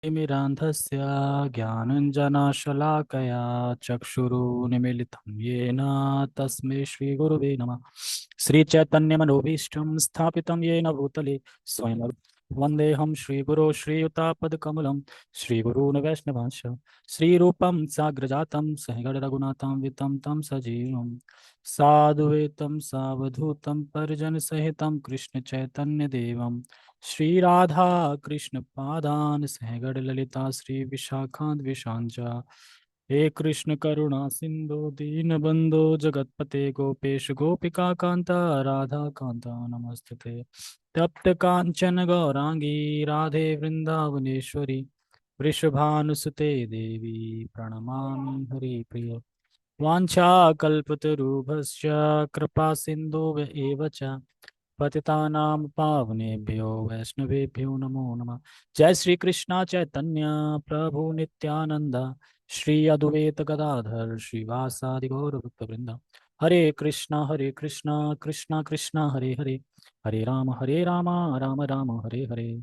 तिमिरान्धस्य ज्ञानञ्जनशलाकया चक्षुरुन्मीलितं येन तस्मै श्रीगुरुवे नमः। श्रीचैतन्यमनोभीष्टं स्थापितं येन भूतले स्वयं वन्देऽहं श्रीगुरो श्रीयुतापदकमलं श्रीगुरून् वैष्णवांश श्रीरूपं साग्रजातं सहगणरघुनाथं वितं तं सजीवं साधुवेतं सावधूतं परिजनसहितं कृष्णचैतन्यदेवं श्री राधा कृष्ण पादान सहगण ललिता श्री विशाखान्त विशांचा हे कृष्ण करुणा सिंधु दीन बंधु जगतपते गोपेश गोपिका कांता राधा कांता नमस्तुते तप्त कांचन गौरांगी राधे वृंदावनेश्वरी वृषभानुसुते देवी प्रणमामि हरिप्रिय वाञ्छाकल्पतरुभ्यश्च कृपा सिन्धुभ्य एव च पतितानां पावनेभ्यो वैष्णवेभ्यो नमो नमः। जय श्री कृष्णा चैतन्य प्रभु नित्यानंद श्री अद्वैत गदाधर श्रीवासादि गौर भक्तवृंद। हरे कृष्णा कृष्णा कृष्णा हरे हरे, हरे राम राम राम हरे हरे।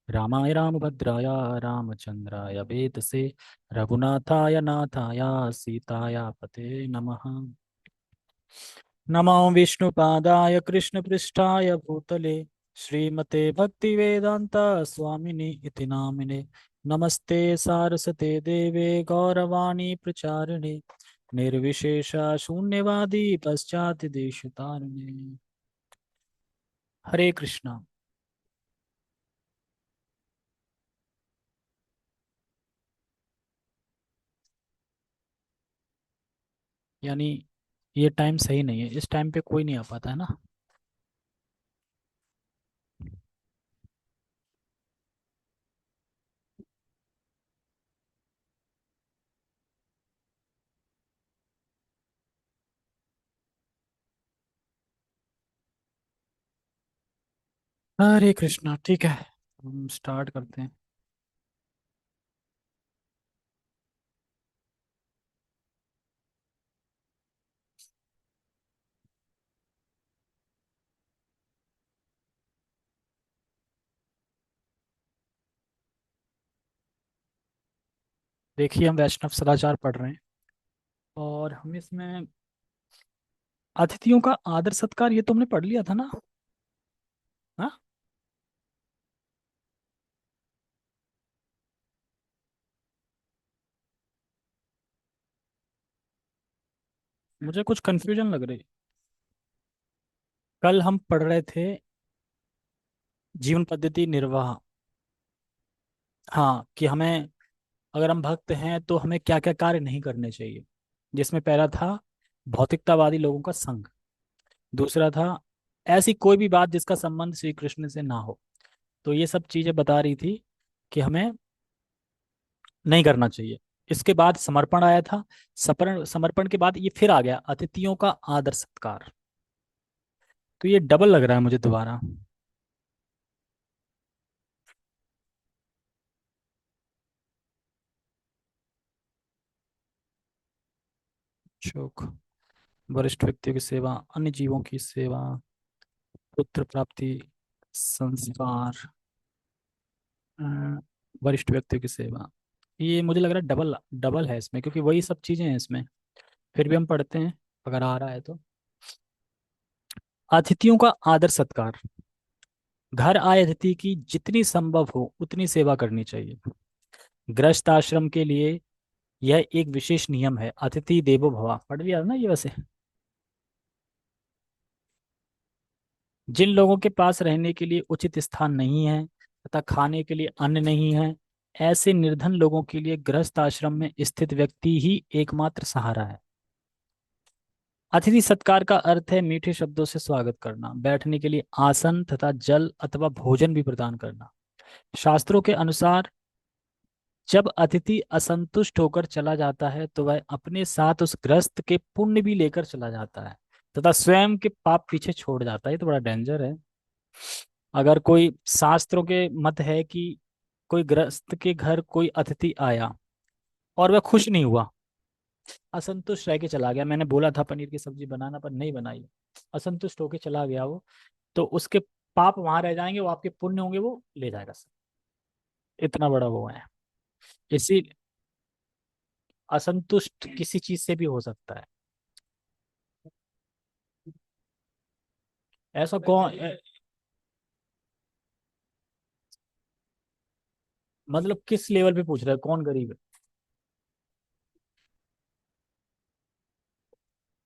रामाय रामभद्राय रामचंद्राय वेदसे रघुनाथाय नाथाय सीताया पते नमः। नमो विष्णुपादाय कृष्णपृष्ठाय भूतले श्रीमते भक्तिवेदांत स्वामिनि इति नामिने। नमस्ते सारस्वते देवे गौरवाणी प्रचारिणे निर्विशेष शून्यवादी पश्चात देशतारिणे। हरे कृष्णा। यानी ये टाइम सही नहीं है, इस टाइम पे कोई नहीं आ पाता है ना। हरे कृष्णा। ठीक है, हम स्टार्ट करते हैं। देखिए, हम वैष्णव सदाचार पढ़ रहे हैं और हम इसमें अतिथियों का आदर सत्कार, ये तो हमने पढ़ लिया था ना। हाँ, मुझे कुछ कंफ्यूजन लग रही। कल हम पढ़ रहे थे जीवन पद्धति निर्वाह। हाँ, कि हमें, अगर हम भक्त हैं तो हमें क्या क्या कार्य नहीं करने चाहिए। जिसमें पहला था भौतिकतावादी लोगों का संग। दूसरा था ऐसी कोई भी बात जिसका संबंध श्री कृष्ण से ना हो। तो ये सब चीजें बता रही थी कि हमें नहीं करना चाहिए। इसके बाद समर्पण आया था। समर्पण समर्पण के बाद ये फिर आ गया अतिथियों का आदर सत्कार। तो ये डबल लग रहा है मुझे दोबारा। शोक, वरिष्ठ व्यक्तियों की सेवा, अन्य जीवों की सेवा, पुत्र प्राप्ति, संस्कार, अ, वरिष्ठ व्यक्तियों की सेवा। ये मुझे लग रहा है डबल डबल है इसमें, क्योंकि वही सब चीजें हैं इसमें। फिर भी हम पढ़ते हैं, अगर आ रहा है तो। अतिथियों का आदर सत्कार। घर आए अतिथि की जितनी संभव हो उतनी सेवा करनी चाहिए। गृहस्थ आश्रम के लिए यह एक विशेष नियम है। अतिथि देवो भव, पढ़ लिया ना ये वैसे। जिन लोगों के पास रहने के लिए उचित स्थान नहीं है तथा खाने के लिए अन्न नहीं है, ऐसे निर्धन लोगों के लिए गृहस्थ आश्रम में स्थित व्यक्ति ही एकमात्र सहारा है। अतिथि सत्कार का अर्थ है मीठे शब्दों से स्वागत करना, बैठने के लिए आसन तथा जल अथवा भोजन भी प्रदान करना। शास्त्रों के अनुसार जब अतिथि असंतुष्ट होकर चला जाता है तो वह अपने साथ उस ग्रस्त के पुण्य भी लेकर चला जाता है तथा स्वयं के पाप पीछे छोड़ जाता है। ये तो बड़ा डेंजर है। अगर कोई, शास्त्रों के मत है कि कोई ग्रस्त के घर कोई अतिथि आया और वह खुश नहीं हुआ, असंतुष्ट रह के चला गया, मैंने बोला था पनीर की सब्जी बनाना पर नहीं बनाई, असंतुष्ट होके चला गया वो, तो उसके पाप वहां रह जाएंगे, वो आपके पुण्य होंगे वो ले जाएगा सब। इतना बड़ा वो है। इसी असंतुष्ट किसी चीज से भी हो सकता है। ऐसा कौन मतलब किस लेवल पे पूछ रहा है, कौन गरीब है?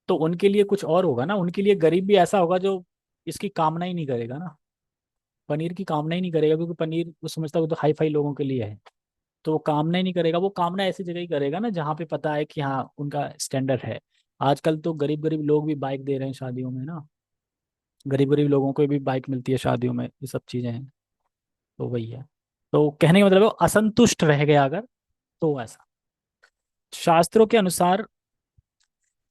तो उनके लिए कुछ और होगा ना, उनके लिए गरीब भी ऐसा होगा जो इसकी कामना ही नहीं करेगा ना, पनीर की कामना ही नहीं करेगा, क्योंकि पनीर वो समझता है वो तो हाई फाई लोगों के लिए है। तो वो कामना ही नहीं करेगा, वो कामना ऐसी जगह ही करेगा ना जहाँ पे पता है कि हाँ उनका स्टैंडर्ड है। आजकल तो गरीब गरीब लोग भी बाइक दे रहे हैं शादियों में ना, गरीब गरीब लोगों को भी बाइक मिलती है शादियों में, ये सब चीजें हैं। तो वही है। तो कहने का मतलब है वो असंतुष्ट रह गया अगर, तो ऐसा। शास्त्रों के अनुसार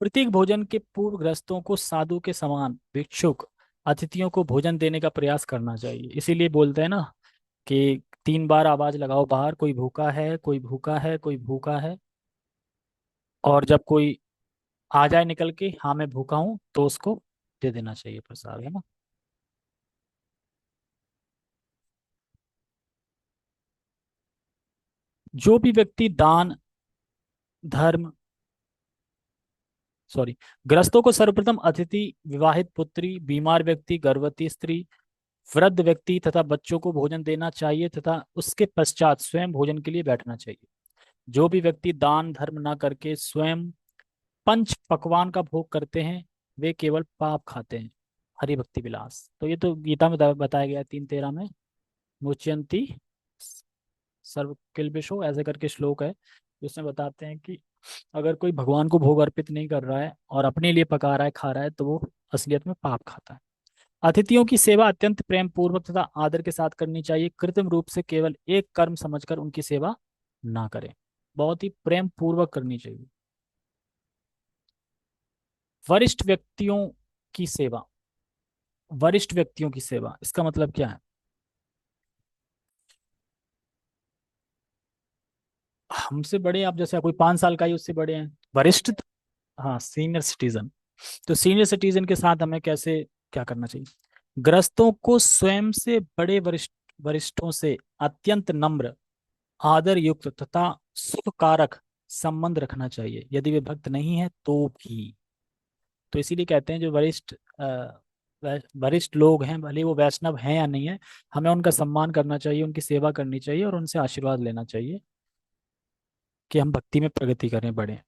प्रत्येक भोजन के पूर्व ग्रस्तों को साधु के समान भिक्षुक अतिथियों को भोजन देने का प्रयास करना चाहिए। इसीलिए बोलते हैं ना कि 3 बार आवाज लगाओ बाहर, कोई भूखा है, कोई भूखा है, कोई भूखा है। और जब कोई आ जाए निकल के, हाँ मैं भूखा हूँ, तो उसको दे देना चाहिए प्रसाद, है ना। जो भी व्यक्ति दान धर्म, सॉरी, ग्रस्तों को सर्वप्रथम अतिथि, विवाहित पुत्री, बीमार व्यक्ति, गर्भवती स्त्री, वृद्ध व्यक्ति तथा बच्चों को भोजन देना चाहिए, तथा उसके पश्चात स्वयं भोजन के लिए बैठना चाहिए। जो भी व्यक्ति दान धर्म न करके स्वयं पंच पकवान का भोग करते हैं, वे केवल पाप खाते हैं। हरि भक्ति विलास, तो ये तो गीता में बताया गया है 3:13 में। मुच्यंती सर्व किल्बिषो ऐसे करके श्लोक है, जिसमें बताते हैं कि अगर कोई भगवान को भोग अर्पित नहीं कर रहा है और अपने लिए पका रहा है खा रहा है, तो वो असलियत में पाप खाता है। अतिथियों की सेवा अत्यंत प्रेम पूर्वक तथा आदर के साथ करनी चाहिए। कृत्रिम रूप से केवल एक कर्म समझकर उनकी सेवा ना करें, बहुत ही प्रेम पूर्वक करनी चाहिए। वरिष्ठ व्यक्तियों की सेवा, वरिष्ठ व्यक्तियों की सेवा इसका मतलब क्या है? हमसे बड़े, आप जैसे कोई 5 साल का ही उससे बड़े हैं, वरिष्ठ। हाँ, सीनियर सिटीजन। तो सीनियर सिटीजन के साथ हमें कैसे क्या करना चाहिए? ग्रस्तों को स्वयं से बड़े वरिष्ठों से अत्यंत नम्र, आदर युक्त तथा सुखकारक संबंध रखना चाहिए, यदि वे भक्त नहीं है तो भी। तो इसीलिए कहते हैं जो वरिष्ठ वरिष्ठ लोग हैं, भले वो वैष्णव हैं या नहीं है, हमें उनका सम्मान करना चाहिए, उनकी सेवा करनी चाहिए और उनसे आशीर्वाद लेना चाहिए कि हम भक्ति में प्रगति करें, बढ़े।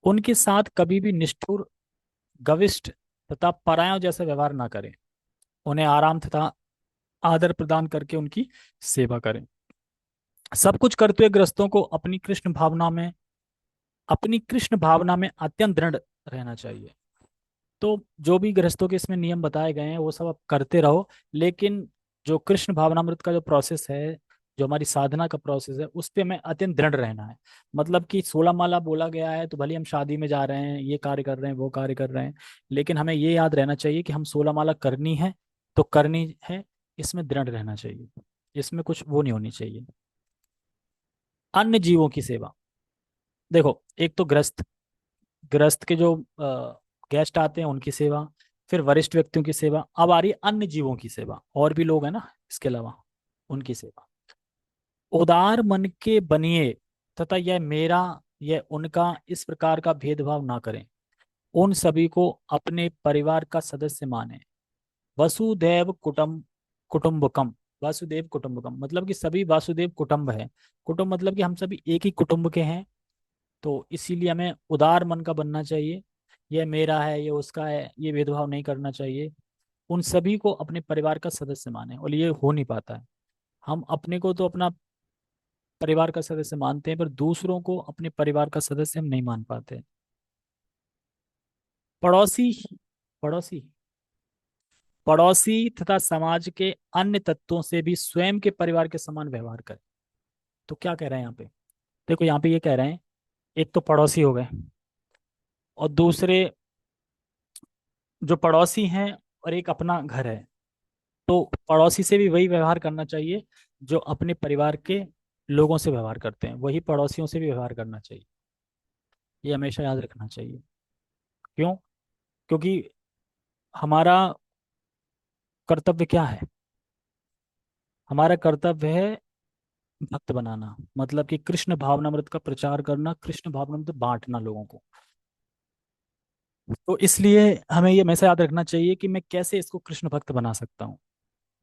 उनके साथ कभी भी निष्ठुर, गविष्ठ तथा परायों जैसा व्यवहार ना करें। उन्हें आराम तथा आदर प्रदान करके उनकी सेवा करें। सब कुछ करते हुए ग्रस्तों को अपनी कृष्ण भावना में अत्यंत दृढ़ रहना चाहिए। तो जो भी गृहस्थों के इसमें नियम बताए गए हैं वो सब आप करते रहो, लेकिन जो कृष्ण भावनामृत का जो प्रोसेस है, जो हमारी साधना का प्रोसेस है, उस पे हमें अत्यंत दृढ़ रहना है। मतलब कि 16 माला बोला गया है तो भले हम शादी में जा रहे हैं, ये कार्य कर रहे हैं, वो कार्य कर रहे हैं, लेकिन हमें ये याद रहना चाहिए कि हम 16 माला करनी है तो करनी है, इसमें दृढ़ रहना चाहिए, इसमें कुछ वो नहीं होनी चाहिए। अन्य जीवों की सेवा, देखो एक तो ग्रस्त, ग्रस्त के जो गेस्ट आते हैं उनकी सेवा, फिर वरिष्ठ व्यक्तियों की सेवा, अब आ रही है अन्य जीवों की सेवा, और भी लोग हैं ना इसके अलावा, उनकी सेवा। उदार मन के बनिए तथा यह मेरा, यह उनका, इस प्रकार का भेदभाव ना करें। उन सभी को अपने परिवार का सदस्य माने। वसुदैव कुटुंबकम, वासुदेव कुटुंबकम मतलब कि सभी वासुदेव कुटुंब है। कुटुंब मतलब कि हम सभी एक ही कुटुंब के हैं। तो इसीलिए हमें उदार मन का बनना चाहिए। ये मेरा है, ये उसका है, ये भेदभाव नहीं करना चाहिए। उन सभी को अपने परिवार का सदस्य माने, और ये हो नहीं पाता है। हम अपने को तो अपना परिवार का सदस्य मानते हैं, पर दूसरों को अपने परिवार का सदस्य हम नहीं मान पाते। पड़ोसी, पड़ोसी, पड़ोसी तथा समाज के अन्य तत्वों से भी स्वयं के परिवार के समान व्यवहार करें। तो क्या कह रहे हैं यहाँ पे? देखो यहाँ पे ये कह रहे हैं, एक तो पड़ोसी हो गए, और दूसरे जो पड़ोसी हैं, और एक अपना घर है। तो पड़ोसी से भी वही व्यवहार करना चाहिए जो अपने परिवार के लोगों से व्यवहार करते हैं, वही पड़ोसियों से भी व्यवहार करना चाहिए। ये हमेशा याद रखना चाहिए। क्यों? क्योंकि हमारा कर्तव्य क्या है? हमारा कर्तव्य है भक्त बनाना मतलब कि कृष्ण भावनामृत का प्रचार करना, कृष्ण भावनामृत बांटना लोगों को। तो इसलिए हमें ये हमेशा याद रखना चाहिए कि मैं कैसे इसको कृष्ण भक्त बना सकता हूँ।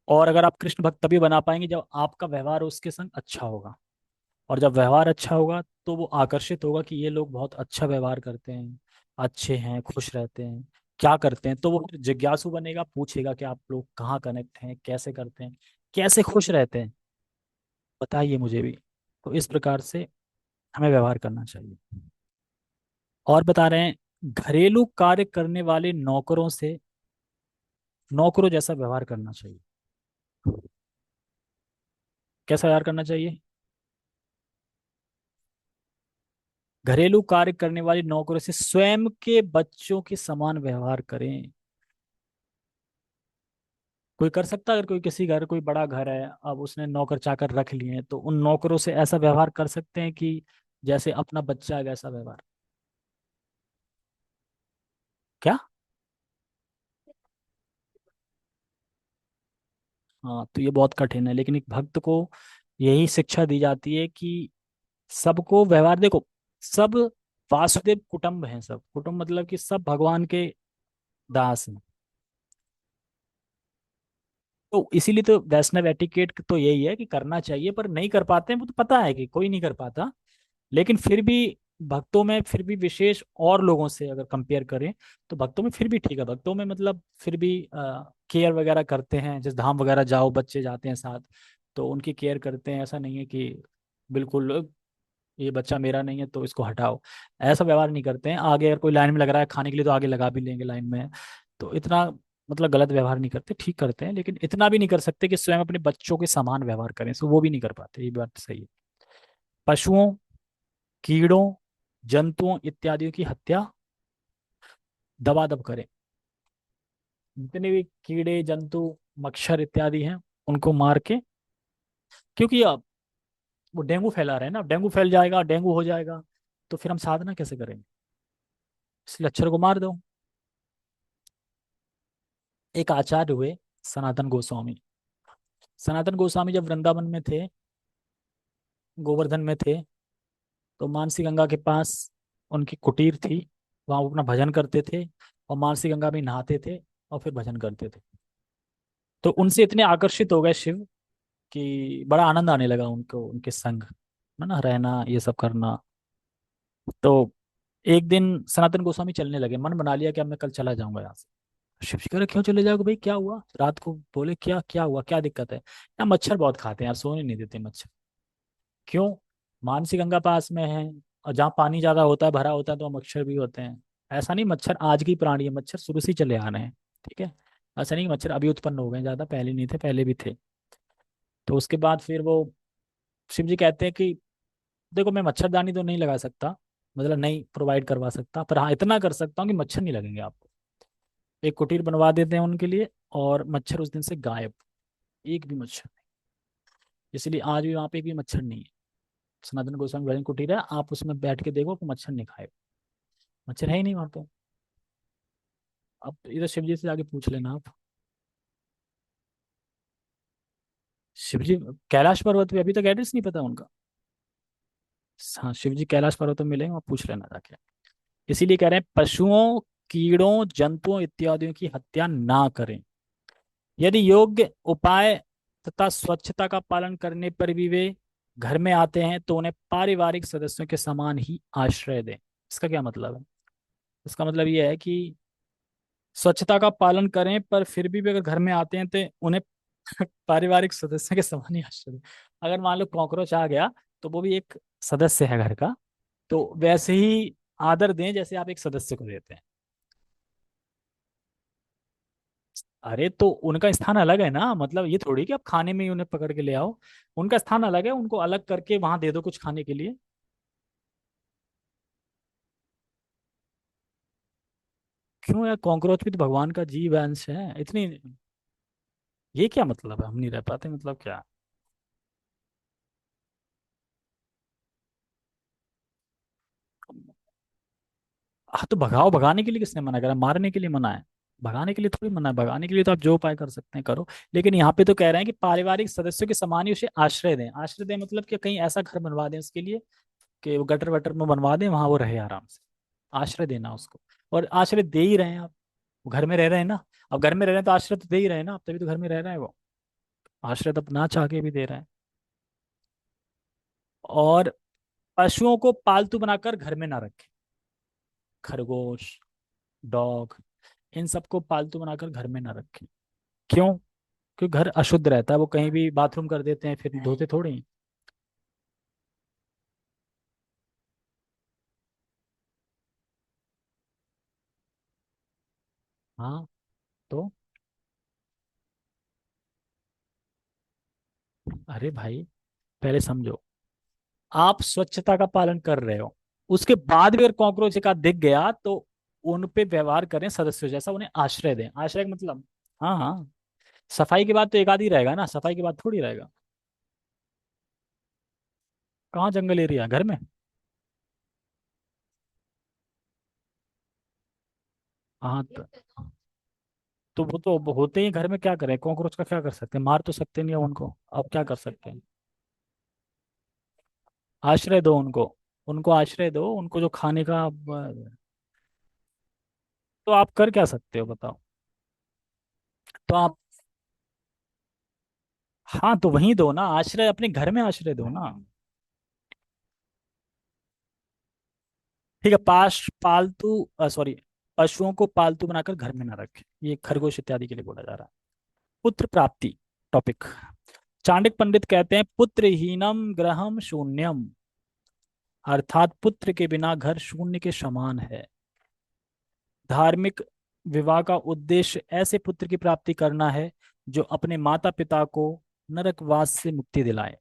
और अगर आप कृष्ण भक्त तभी बना पाएंगे जब आपका व्यवहार उसके संग अच्छा होगा। और जब व्यवहार अच्छा होगा तो वो आकर्षित होगा कि ये लोग बहुत अच्छा व्यवहार करते हैं, अच्छे हैं, खुश रहते हैं, क्या करते हैं। तो वो फिर जिज्ञासु बनेगा, पूछेगा कि आप लोग कहाँ कनेक्ट हैं, कैसे करते हैं, कैसे खुश रहते हैं, बताइए मुझे भी। तो इस प्रकार से हमें व्यवहार करना चाहिए। और बता रहे हैं, घरेलू कार्य करने वाले नौकरों से नौकरों जैसा व्यवहार करना चाहिए। कैसा व्यवहार करना चाहिए? घरेलू कार्य करने वाले नौकरों से स्वयं के बच्चों के समान व्यवहार करें। कोई कर सकता है? अगर कोई किसी घर, कोई बड़ा घर है, अब उसने नौकर चाकर रख लिए हैं, तो उन नौकरों से ऐसा व्यवहार कर सकते हैं कि जैसे अपना बच्चा है वैसा व्यवहार? क्या? हाँ, तो ये बहुत कठिन है, लेकिन एक भक्त को यही शिक्षा दी जाती है कि सबको व्यवहार देखो। सब वासुदेव कुटुंब हैं, सब कुटुंब मतलब कि सब भगवान के दास हैं। तो इसीलिए तो वैष्णव एटिकेट तो यही है कि करना चाहिए, पर नहीं कर पाते हैं, वो तो पता है कि कोई नहीं कर पाता। लेकिन फिर भी भक्तों में फिर भी विशेष और लोगों से अगर कंपेयर करें तो भक्तों में फिर भी ठीक है। भक्तों में मतलब फिर भी केयर वगैरह करते हैं। जैसे धाम वगैरह जाओ, बच्चे जाते हैं साथ, तो उनकी केयर करते हैं। ऐसा नहीं है कि बिल्कुल ये बच्चा मेरा नहीं है तो इसको हटाओ, ऐसा व्यवहार नहीं करते हैं। आगे अगर कोई लाइन में लग रहा है खाने के लिए तो आगे लगा भी लेंगे लाइन में। तो इतना मतलब गलत व्यवहार नहीं करते, ठीक करते हैं, लेकिन इतना भी नहीं कर सकते कि स्वयं अपने बच्चों के समान व्यवहार करें। सो वो भी नहीं कर पाते, ये बात सही है। पशुओं, कीड़ों, जंतुओं इत्यादियों की हत्या दबादब करें। जितने भी कीड़े, जंतु, मच्छर इत्यादि हैं, उनको मार के, क्योंकि अब वो डेंगू फैला रहे हैं ना, डेंगू फैल जाएगा, डेंगू हो जाएगा, तो फिर हम साधना कैसे करेंगे? इसलिए मच्छर को मार दो। एक आचार्य हुए, सनातन गोस्वामी। सनातन गोस्वामी जब वृंदावन में थे, गोवर्धन में थे, तो मानसी गंगा के पास उनकी कुटीर थी। वहां वो अपना भजन करते थे, और मानसी गंगा में नहाते थे, और फिर भजन करते थे। तो उनसे इतने आकर्षित हो गए शिव कि बड़ा आनंद आने लगा उनको, उनके संग है ना, रहना, ये सब करना। तो एक दिन सनातन गोस्वामी चलने लगे, मन बना लिया कि अब मैं कल चला जाऊंगा यहाँ से। शिव जी कह रहे क्यों चले जाओगे भाई, क्या हुआ? रात को बोले क्या क्या हुआ, क्या दिक्कत है? यार मच्छर बहुत खाते हैं यार, सोने नहीं देते मच्छर। क्यों? मानसी गंगा पास में है, और जहाँ पानी ज्यादा होता है, भरा होता है, तो वहाँ मच्छर भी होते हैं। ऐसा नहीं मच्छर आज की प्राणी है, मच्छर शुरू से ही चले आ रहे हैं। ठीक है, ऐसा नहीं कि मच्छर अभी उत्पन्न हो गए, ज्यादा पहले नहीं थे, पहले भी थे। तो उसके बाद फिर वो शिव जी कहते हैं कि देखो मैं मच्छरदानी तो नहीं लगा सकता, मतलब नहीं प्रोवाइड करवा सकता, पर हाँ इतना कर सकता हूँ कि मच्छर नहीं लगेंगे आपको। एक कुटीर बनवा देते हैं उनके लिए, और मच्छर उस दिन से गायब, एक भी मच्छर नहीं। इसलिए आज भी वहाँ पे एक भी मच्छर नहीं है। सनातन गोस्वामी भजन कुटीर है, आप उसमें बैठ के देखो, आपको मच्छर नहीं खाए। मच्छर है ही नहीं वहाँ पे। अब इधर शिव जी से जाके पूछ लेना आप। शिव जी कैलाश पर्वत पे, अभी तक एड्रेस नहीं पता उनका। हाँ, शिव जी कैलाश पर्वत में मिलेंगे, आप पूछ लेना जाके। इसीलिए कह रहे हैं पशुओं, कीड़ों, जंतुओं इत्यादियों की हत्या ना करें। यदि योग्य उपाय तथा स्वच्छता का पालन करने पर भी वे घर में आते हैं तो उन्हें पारिवारिक सदस्यों के समान ही आश्रय दें। इसका क्या मतलब है? इसका मतलब ये है कि स्वच्छता का पालन करें, पर फिर भी अगर घर में आते हैं तो उन्हें पारिवारिक सदस्य के समान ही आश्रय दें। अगर मान लो कॉकरोच आ गया, तो वो भी एक सदस्य है घर का, तो वैसे ही आदर दें जैसे आप एक सदस्य को देते हैं। अरे तो उनका स्थान अलग है ना, मतलब ये थोड़ी कि आप खाने में ही उन्हें पकड़ के ले आओ। उनका स्थान अलग है, उनको अलग करके वहां दे दो कुछ खाने के लिए। क्यों यार, कॉकरोच भी तो भगवान का जीव है, अंश है इतनी। ये क्या मतलब है हम नहीं रह पाते, मतलब क्या? हाँ तो भगाओ, भगाने के लिए किसने मना करा? मारने के लिए मना है? भगाने के लिए थोड़ी मना है, भगाने के लिए तो आप जो उपाय कर सकते हैं करो। लेकिन यहाँ पे तो कह रहे हैं कि पारिवारिक सदस्यों के समान ही उसे आश्रय दें। आश्रय दें मतलब कि कहीं ऐसा घर बनवा दें उसके लिए कि वो गटर वटर में बनवा दें, वहां वो रहे आराम से। आश्रय देना उसको। और आश्रय दे ही रहे हैं आप, वो घर में रह रहे हैं ना। अब घर में रह रहे हैं तो आश्रय तो दे ही रहे हैं ना, आप तभी तो घर में रह रहे हैं वो। आश्रय तो ना चाह के भी दे रहे हैं। और पशुओं को पालतू बनाकर घर में ना रखें। खरगोश, डॉग, इन सबको पालतू बनाकर घर में ना रखें। क्यों? क्योंकि घर अशुद्ध रहता है, वो कहीं भी बाथरूम कर देते हैं, फिर धोते थोड़े ही। हाँ। तो अरे भाई, पहले समझो। आप स्वच्छता का पालन कर रहे हो, उसके बाद भी अगर कॉकरोच का दिख गया तो उन पे व्यवहार करें सदस्यों जैसा, उन्हें आश्रय दें। आश्रय का मतलब, हाँ हाँ, सफाई के बाद तो एक आध ही रहेगा ना, सफाई के बाद थोड़ी रहेगा। कहाँ जंगल एरिया घर में? हाँ तो वो तो होते ही घर में, क्या करें कॉकरोच का, क्या कर सकते हैं, मार तो सकते नहीं है उनको, अब क्या कर सकते हैं। आश्रय दो उनको, उनको आश्रय दो, उनको जो खाने का तो आप कर क्या सकते हो बताओ। तो आप, हाँ तो वहीं दो ना आश्रय, अपने घर में आश्रय दो ना। ठीक है, पालतू सॉरी, पशुओं को पालतू बनाकर घर में ना रखें, ये खरगोश इत्यादि के लिए बोला जा रहा है। पुत्र प्राप्ति टॉपिक। चाणक्य पंडित कहते हैं पुत्रहीनम ग्रहम शून्यम, अर्थात पुत्र के बिना घर शून्य के समान है। धार्मिक विवाह का उद्देश्य ऐसे पुत्र की प्राप्ति करना है जो अपने माता पिता को नरकवास से मुक्ति दिलाए।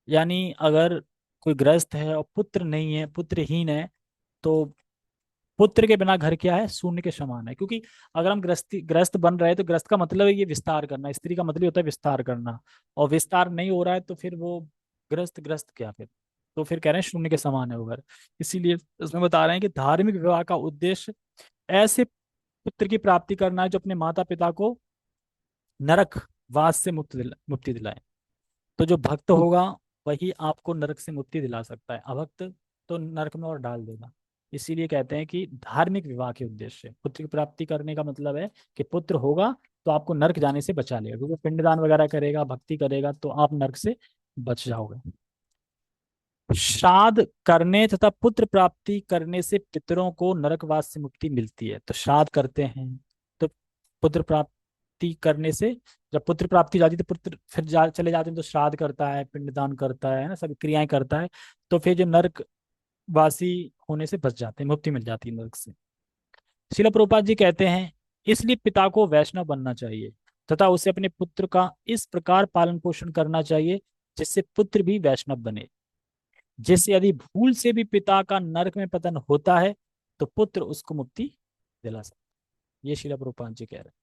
यानी अगर कोई ग्रस्त है और पुत्र नहीं है, पुत्रहीन है, तो पुत्र के बिना घर क्या है, शून्य के समान है। क्योंकि अगर हम ग्रस्त बन रहे हैं तो ग्रस्त का मतलब है ये विस्तार करना, स्त्री का मतलब होता है विस्तार करना, और विस्तार नहीं हो रहा है तो फिर वो ग्रस्त ग्रस्त क्या फिर, तो फिर कह रहे हैं शून्य के समान है वो घर। इसीलिए इसमें बता रहे हैं कि धार्मिक विवाह का उद्देश्य ऐसे पुत्र की प्राप्ति करना है जो अपने माता पिता को नरक वास से मुक्ति दिलाए। तो जो भक्त होगा वही आपको नरक से मुक्ति दिला सकता है, अभक्त तो नरक में और डाल देगा। इसीलिए कहते हैं कि धार्मिक विवाह के उद्देश्य से पुत्र की प्राप्ति करने का मतलब है कि पुत्र होगा तो आपको नरक जाने से बचा लेगा, क्योंकि पिंडदान वगैरह करेगा, भक्ति करेगा तो आप नरक से बच जाओगे। श्राद्ध करने तथा पुत्र प्राप्ति करने से पितरों को नरकवास से मुक्ति मिलती है, तो श्राद्ध करते हैं तो पुत्र प्राप्ति करने से, जब पुत्र प्राप्ति हो जाती है तो पुत्र फिर चले जाते हैं तो श्राद्ध करता है, पिंडदान करता है ना, सभी क्रियाएं करता है, तो फिर जो नरकवासी होने से बच जाते हैं, मुक्ति मिल जाती है नरक से। शिला प्रभुपाद जी कहते हैं इसलिए पिता को वैष्णव बनना चाहिए तथा उसे अपने पुत्र का इस प्रकार पालन पोषण करना चाहिए जिससे पुत्र भी वैष्णव बने, जिससे यदि भूल से भी पिता का नरक में पतन होता है तो पुत्र उसको मुक्ति दिला सकता है। ये शिला प्रभुपाद जी कह रहे हैं।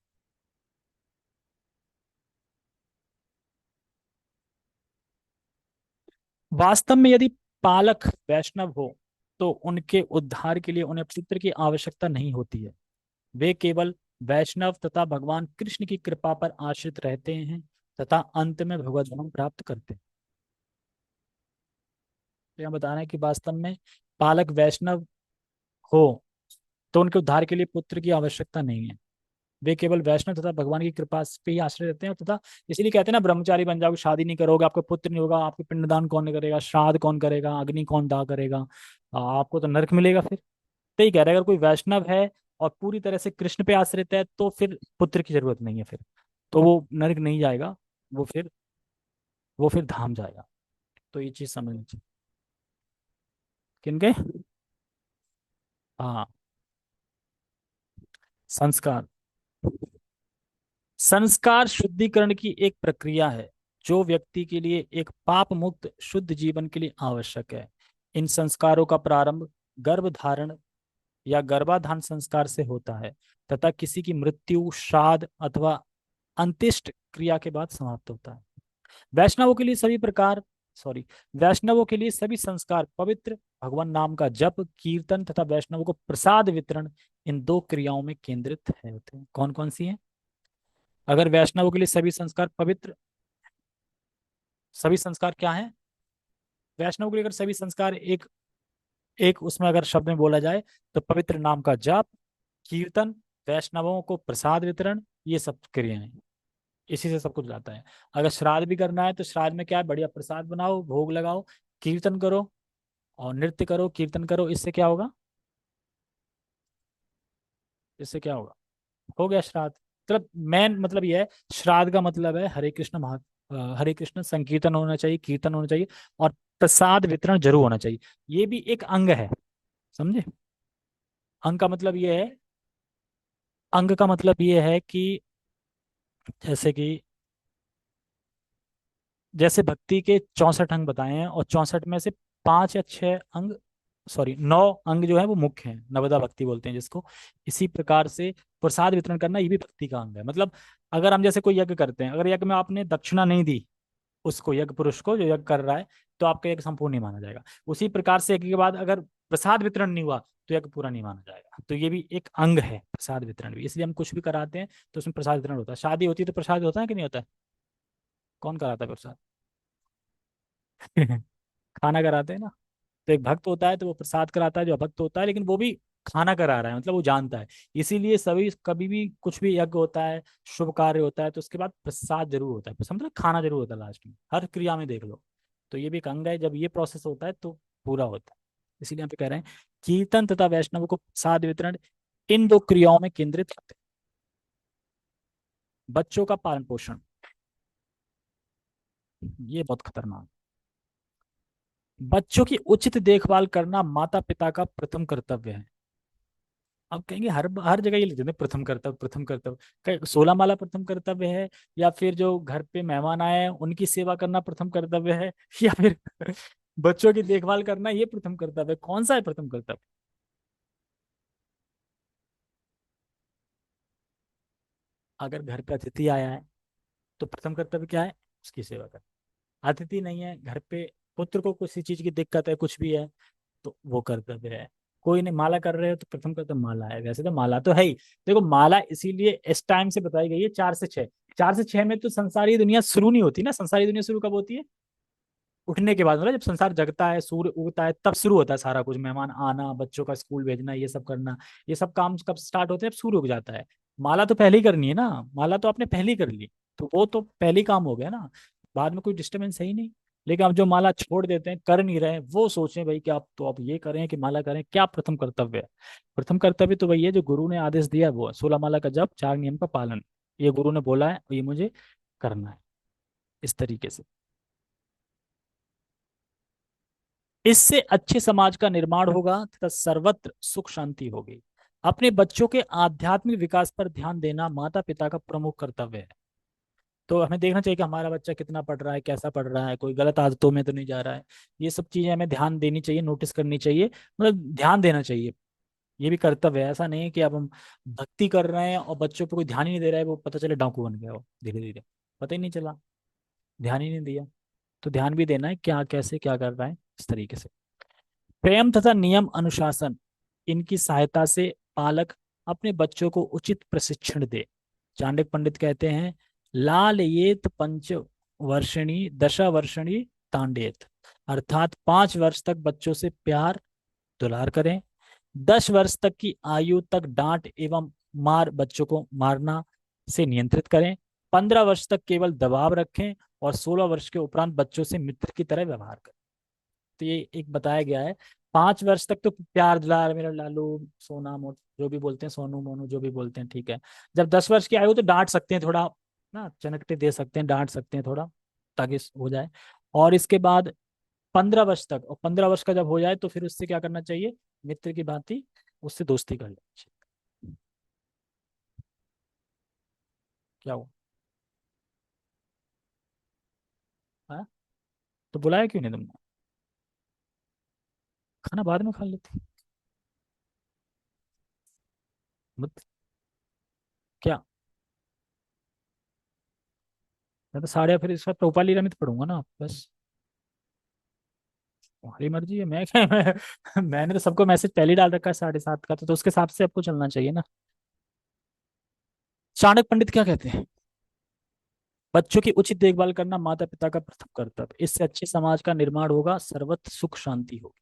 वास्तव में यदि पालक वैष्णव हो तो उनके उद्धार के लिए उन्हें पुत्र की आवश्यकता नहीं होती है। वे केवल वैष्णव तथा भगवान कृष्ण की कृपा पर आश्रित रहते हैं तथा अंत में भगवत धाम प्राप्त करते हैं। तो यहाँ बता रहे हैं कि वास्तव में पालक वैष्णव हो तो उनके उद्धार के लिए पुत्र की आवश्यकता नहीं है। वे केवल वैष्णव तथा भगवान की कृपा पे ही आश्रय रहते हैं तथा इसीलिए कहते हैं ना, ब्रह्मचारी बन जाओगे, शादी नहीं करोगे, आपको पुत्र नहीं होगा, आपके पिंडदान कौन करेगा, श्राद्ध कौन करेगा, अग्नि कौन दाह करेगा, आपको तो नरक मिलेगा फिर। तो ही कह रहे हैं अगर कोई वैष्णव है और पूरी तरह से कृष्ण पे आश्रित है तो फिर पुत्र की जरूरत नहीं है फिर, तो वो नरक नहीं जाएगा, वो फिर वो फिर धाम जाएगा। तो ये चीज समझनी चाहिए। किनके? हाँ, संस्कार। संस्कार शुद्धिकरण की एक प्रक्रिया है जो व्यक्ति के लिए एक पाप मुक्त शुद्ध जीवन के लिए आवश्यक है। इन संस्कारों का प्रारंभ गर्भ धारण या गर्भाधान संस्कार से होता है तथा किसी की मृत्यु, श्राद्ध अथवा अंत्येष्ट क्रिया के बाद समाप्त होता है। वैष्णवों के लिए सभी प्रकार सॉरी वैष्णवों के लिए सभी संस्कार पवित्र, भगवान नाम का जप, कीर्तन तथा वैष्णवों को प्रसाद वितरण इन दो क्रियाओं में केंद्रित है होते हैं। कौन कौन सी हैं? अगर वैष्णवों के लिए सभी संस्कार पवित्र, सभी संस्कार क्या है? वैष्णव के लिए अगर सभी संस्कार एक एक उसमें अगर शब्द में बोला जाए तो पवित्र नाम का जाप, कीर्तन, वैष्णवों को प्रसाद वितरण, ये सब क्रियाएं, इसी से सब कुछ जाता है। अगर श्राद्ध भी करना है तो श्राद्ध में क्या है? बढ़िया प्रसाद बनाओ, भोग लगाओ, कीर्तन करो और नृत्य करो, कीर्तन करो। इससे क्या होगा? इससे क्या होगा? हो गया श्राद्ध। मतलब मेन मतलब ये है, श्राद्ध का मतलब है हरे कृष्ण हरे कृष्ण संकीर्तन होना चाहिए, कीर्तन होना चाहिए, और प्रसाद वितरण जरूर होना चाहिए। ये भी एक अंग है, समझे? अंग का मतलब ये है, अंग का मतलब ये है कि जैसे कि, जैसे भक्ति के 64 अंग बताए हैं और 64 में से 5 या 6 अंग, सॉरी 9 अंग जो है वो मुख्य हैं, नवदा भक्ति बोलते हैं जिसको। इसी प्रकार से प्रसाद वितरण करना ये भी भक्ति का अंग है। मतलब अगर हम जैसे कोई यज्ञ करते हैं, अगर यज्ञ में आपने दक्षिणा नहीं दी उसको, यज्ञ पुरुष को जो यज्ञ कर रहा है, तो आपका यज्ञ संपूर्ण नहीं माना जाएगा। उसी प्रकार से यज्ञ के बाद अगर प्रसाद वितरण नहीं हुआ तो यज्ञ पूरा नहीं माना जाएगा। तो ये भी एक अंग है प्रसाद वितरण भी, इसलिए हम कुछ भी कराते हैं तो उसमें प्रसाद वितरण होता है। शादी होती है तो प्रसाद होता है कि नहीं होता है? कौन कराता है प्रसाद? खाना कराते हैं ना। तो एक भक्त होता है तो वो प्रसाद कराता है, जो अभक्त होता है लेकिन वो भी खाना करा रहा है, मतलब वो जानता है। इसीलिए सभी कभी भी कुछ भी यज्ञ होता है, शुभ कार्य होता है, तो उसके बाद प्रसाद जरूर होता है, प्रसाद मतलब खाना जरूर होता है लास्ट में, हर क्रिया में देख लो। तो ये भी एक अंग है, जब ये प्रोसेस होता है तो पूरा होता है। इसीलिए यहाँ पे कह रहे हैं कीर्तन तथा वैष्णव को प्रसाद वितरण इन दो क्रियाओं में केंद्रित करते हैं। बच्चों का पालन पोषण, ये बहुत खतरनाक। बच्चों की उचित देखभाल करना माता पिता का प्रथम कर्तव्य है। अब कहेंगे हर हर जगह ये लिखते हैं प्रथम कर्तव्य, प्रथम कर्तव्य। 16 माला प्रथम कर्तव्य है, या फिर जो घर पे मेहमान आए हैं उनकी सेवा करना प्रथम कर्तव्य है, या फिर बच्चों की देखभाल करना ये प्रथम कर्तव्य है? कौन सा है प्रथम कर्तव्य? अगर घर पे अतिथि आया है तो प्रथम कर्तव्य क्या है? उसकी सेवा करना। अतिथि नहीं है घर पे, पुत्र को किसी चीज की दिक्कत है, कुछ भी है, तो वो कर्तव्य है। कोई नहीं, माला कर रहे हो तो प्रथम कर्तव्य माला है। वैसे तो माला तो है ही। देखो माला इसीलिए इस टाइम से बताई गई है, 4 से 6। 4 से 6 में तो संसारी दुनिया शुरू नहीं होती ना। संसारी दुनिया शुरू कब होती है? उठने के बाद, मतलब जब संसार जगता है, सूर्य उगता है, तब शुरू होता है सारा कुछ। मेहमान आना, बच्चों का स्कूल भेजना, ये सब करना, ये सब काम कब स्टार्ट होते हैं? जब सूर्य उग जाता है। माला तो पहले ही करनी है ना। माला तो आपने पहले ही कर ली, तो वो तो पहले ही काम हो गया ना। बाद में कोई डिस्टर्बेंस है ही नहीं। लेकिन अब जो माला छोड़ देते हैं, कर नहीं रहे, वो सोचें भाई कि आप तो अब ये करें कि माला करें, क्या प्रथम कर्तव्य है? प्रथम कर्तव्य तो वही है जो गुरु ने आदेश दिया है, वो है 16 माला का जप, 4 नियम का पालन। ये गुरु ने बोला है और ये मुझे करना है, इस तरीके से। इससे अच्छे समाज का निर्माण होगा तथा सर्वत्र सुख शांति होगी। अपने बच्चों के आध्यात्मिक विकास पर ध्यान देना माता पिता का प्रमुख कर्तव्य है। तो हमें देखना चाहिए कि हमारा बच्चा कितना पढ़ रहा है, कैसा पढ़ रहा है, कोई गलत आदतों में तो नहीं जा रहा है। ये सब चीजें हमें ध्यान देनी चाहिए, नोटिस करनी चाहिए, मतलब ध्यान देना चाहिए। ये भी कर्तव्य है। ऐसा नहीं है कि अब हम भक्ति कर रहे हैं और बच्चों पे कोई ध्यान ही नहीं दे रहा है, वो पता चले डाकू बन गया वो धीरे धीरे, पता ही नहीं चला, ध्यान ही नहीं दिया। तो ध्यान भी देना है क्या, कैसे क्या कर रहा है, इस तरीके से। प्रेम तथा नियम अनुशासन, इनकी सहायता से पालक अपने बच्चों को उचित प्रशिक्षण दे। चाणक्य पंडित कहते हैं, लाल येत पंच वर्षणी दशा वर्षणी तांडेत, अर्थात 5 वर्ष तक बच्चों से प्यार दुलार करें, 10 वर्ष तक की आयु तक डांट एवं मार, बच्चों को मारना से नियंत्रित करें, 15 वर्ष तक केवल दबाव रखें, और 16 वर्ष के उपरांत बच्चों से मित्र की तरह व्यवहार करें। तो ये एक बताया गया है। 5 वर्ष तक तो प्यार दुलार, मेरा लालू, सोना मोट, जो भी बोलते हैं, सोनू मोनू जो भी बोलते हैं, ठीक है। जब 10 वर्ष की आयु तो डांट सकते हैं थोड़ा ना, चनकटे दे सकते हैं, डांट सकते हैं थोड़ा, ताकि हो जाए। और इसके बाद 15 वर्ष तक, और 15 वर्ष का जब हो जाए तो फिर उससे क्या करना चाहिए? मित्र की भांति उससे दोस्ती कर लेनी चाहिए। क्या हुआ? हाँ? तो बुलाया क्यों नहीं तुमने? खाना बाद में खा लेते। मत क्या? मैं तो साढ़े फिर इस बार टोपा लीरा में तो पढ़ूंगा ना बस। तुम्हारी मर्जी है, मैं क्या मैंने तो सबको मैसेज पहले ही डाल रखा है 7:30 का, तो उसके हिसाब से आपको चलना चाहिए ना। चाणक्य पंडित क्या कहते हैं? बच्चों की उचित देखभाल करना माता पिता का प्रथम कर्तव्य, इससे अच्छे समाज का निर्माण होगा, सर्वत्र सुख शांति होगी।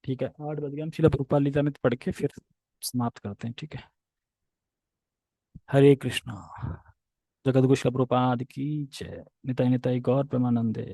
ठीक है, 8 बज गए, हम शिला प्रभुपाद लीलामृत पढ़ के फिर समाप्त करते हैं, ठीक है। हरे कृष्णा। जगत गुरु शिला प्रभुपाद की जय। निताई निताई गौर प्रेमानंदे।